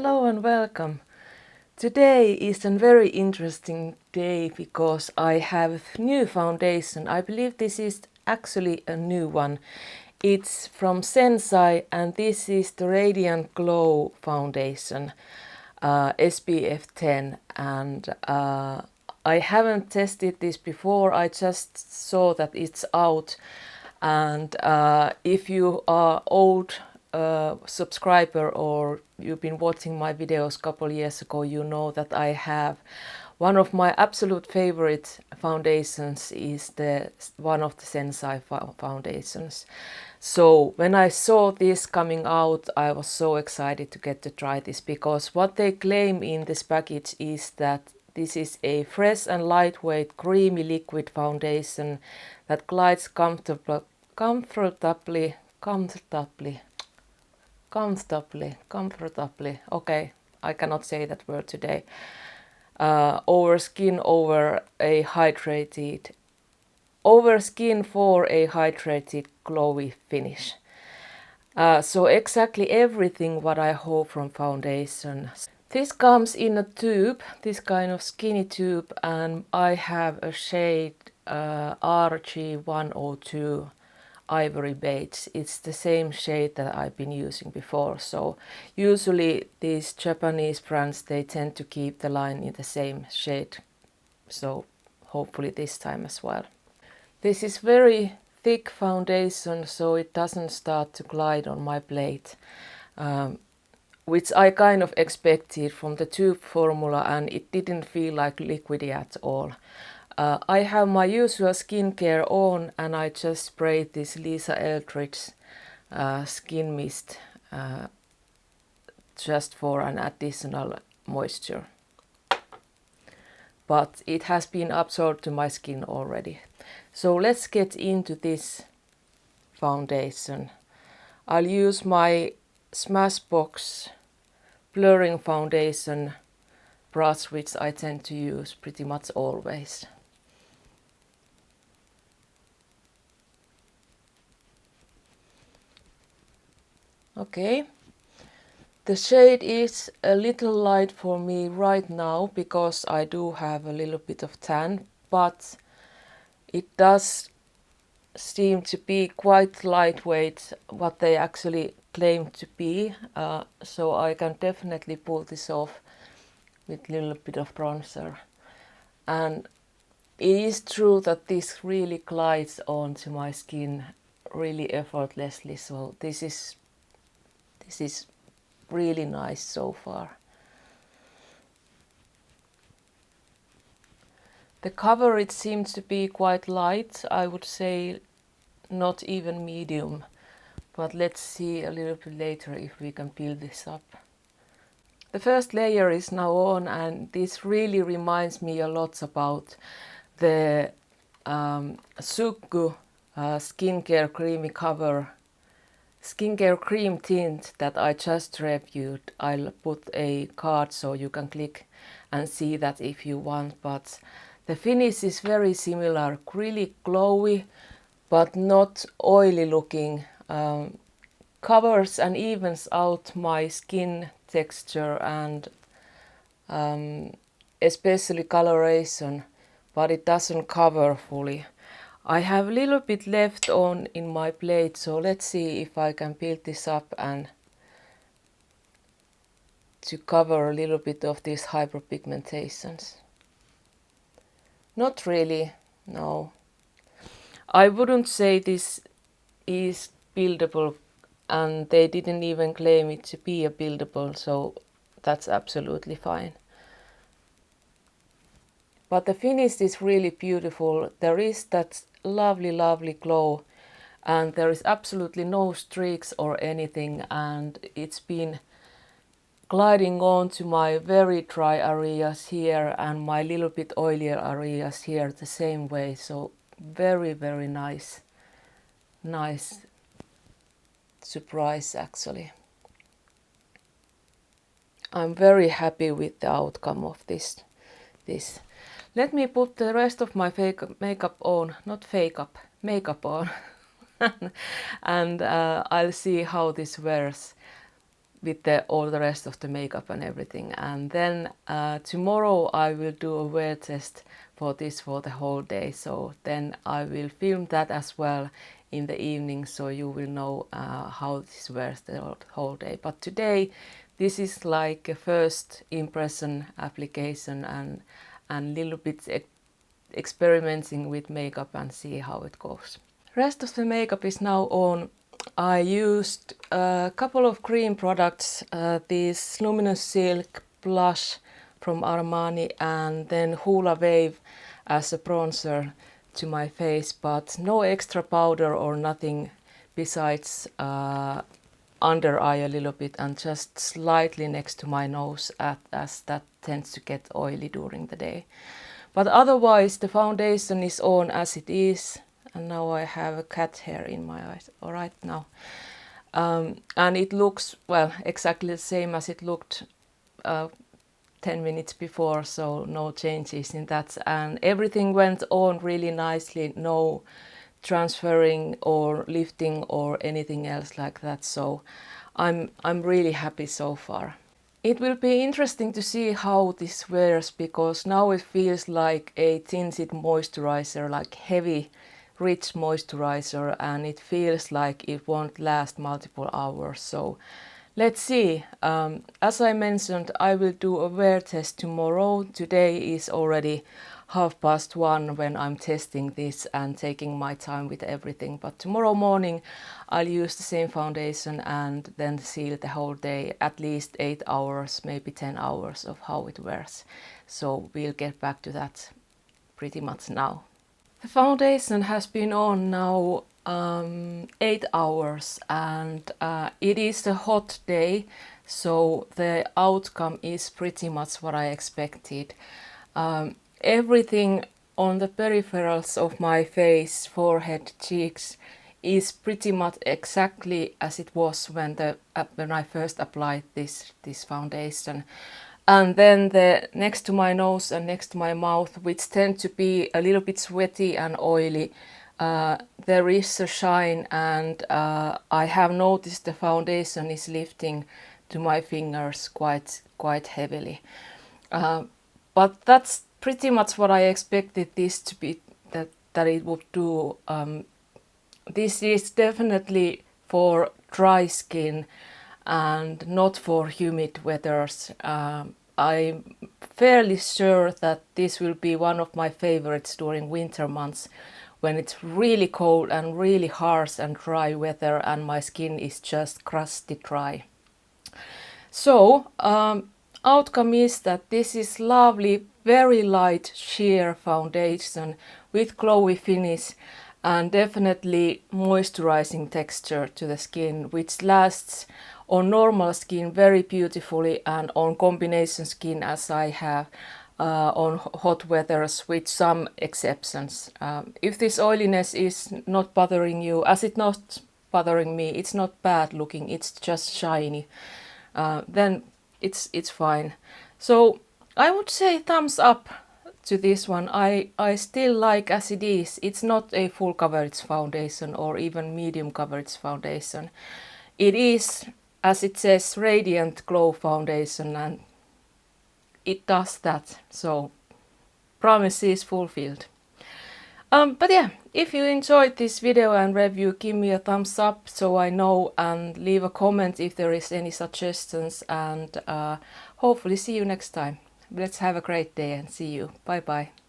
Hello and welcome. Today is a very interesting day because I have new foundation. I believe this is actually a new one. It's from Sensai and this is the Radiant Glow foundation, SPF 10, and I haven't tested this before. I just saw that it's out, and if you are old subscriber or you've been watching my videos a couple years ago, you know that I have one of my absolute favorite foundations is one of the Sensai foundations. So when I saw this coming out, I was so excited to get to try this, because what they claim in this package is that this is a fresh and lightweight creamy liquid foundation that glides comfortably. Okay, I cannot say that word today. Over skin for a hydrated, glowy finish. So exactly everything what I hope from foundation. This comes in a tube, this kind of skinny tube, and I have a shade RG102 Ivory Beige. It's the same shade that I've been using before. So usually these Japanese brands, they tend to keep the line in the same shade. So hopefully this time as well. This is very thick foundation, so it doesn't start to glide on my plate, which I kind of expected from the tube formula, and it didn't feel like liquidy at all. I have my usual skincare on and I just sprayed this Lisa Eldridge skin mist just for an additional moisture. But it has been absorbed to my skin already. So let's get into this foundation. I'll use my Smashbox blurring foundation brush, which I tend to use pretty much always. Okay, the shade is a little light for me right now because I do have a little bit of tan, but it does seem to be quite lightweight, what they actually claim to be, so I can definitely pull this off with a little bit of bronzer. And it is true that this really glides onto my skin really effortlessly, so this is really nice so far. The coverage seems to be quite light, I would say not even medium, but let's see a little bit later if we can build this up. The first layer is now on, and this really reminds me a lot about the Suku skincare cream tint that I just reviewed. I'll put a card so you can click and see that if you want, but the finish is very similar, really glowy but not oily looking, covers and evens out my skin texture and especially coloration, but it doesn't cover fully. I have a little bit left on in my plate, so let's see if I can build this up and to cover a little bit of these hyperpigmentations. Not really, no. I wouldn't say this is buildable, and they didn't even claim it to be a buildable, so that's absolutely fine. But the finish is really beautiful. There is that lovely glow, and there is absolutely no streaks or anything, and it's been gliding on to my very dry areas here and my little bit oilier areas here the same way. So very nice surprise actually. I'm very happy with the outcome of this. Let me put the rest of my makeup on, makeup on, and I'll see how this wears. all the rest of the makeup and everything. And then tomorrow I will do a wear test for this for the whole day. So then I will film that as well in the evening, so you will know how this wears the whole day. But today this is like a first impression application and little bit experimenting with makeup and see how it goes. Rest of the makeup is now on. I used a couple of cream products, this Luminous Silk blush from Armani and then Hula Wave as a bronzer to my face, but no extra powder or nothing besides under eye a little bit and just slightly next to my nose as that tends to get oily during the day. But otherwise the foundation is on as it is, and now I have a cat hair in my eyes right now. And it looks, well, exactly the same as it looked 10 minutes before, so no changes in that. And everything went on really nicely, no transferring or lifting or anything else like that. So I'm really happy so far. It will be interesting to see how this wears, because now it feels like a tinted moisturizer, like heavy, rich moisturizer, and it feels like it won't last multiple hours. So let's see. As I mentioned, I will do a wear test tomorrow. Today is already 1:30 when I'm testing this and taking my time with everything. But tomorrow morning I'll use the same foundation and then see the whole day, at least 8 hours, maybe 10 hours of how it wears. So we'll get back to that pretty much now. The foundation has been on now 8 hours, and it is a hot day, so the outcome is pretty much what I expected. Everything on the peripherals of my face, forehead, cheeks is pretty much exactly as it was when I first applied this foundation. And then the next to my nose and next to my mouth, which tend to be a little bit sweaty and oily, there is a shine, and I have noticed the foundation is lifting to my fingers quite heavily. But that's pretty much what I expected this to be, that it would do. This is definitely for dry skin and not for humid weathers. I'm fairly sure that this will be one of my favorites during winter months, when it's really cold and really harsh and dry weather and my skin is just crusty dry. So outcome is that this is lovely, very light sheer foundation with glowy finish and definitely moisturizing texture to the skin, which lasts on normal skin very beautifully and on combination skin as I have on hot weathers, with some exceptions. If this oiliness is not bothering you, as it's not bothering me, it's not bad looking, it's just shiny, then it's fine. So I would say thumbs up to this one. I still like as it is. It's not a full coverage foundation or even medium coverage foundation. It is, as it says, Radiant Glow foundation, and it does that. So promise is fulfilled. But yeah, if you enjoyed this video and review, give me a thumbs up so I know, and leave a comment if there is any suggestions, and hopefully see you next time. Let's have a great day and see you. Bye bye.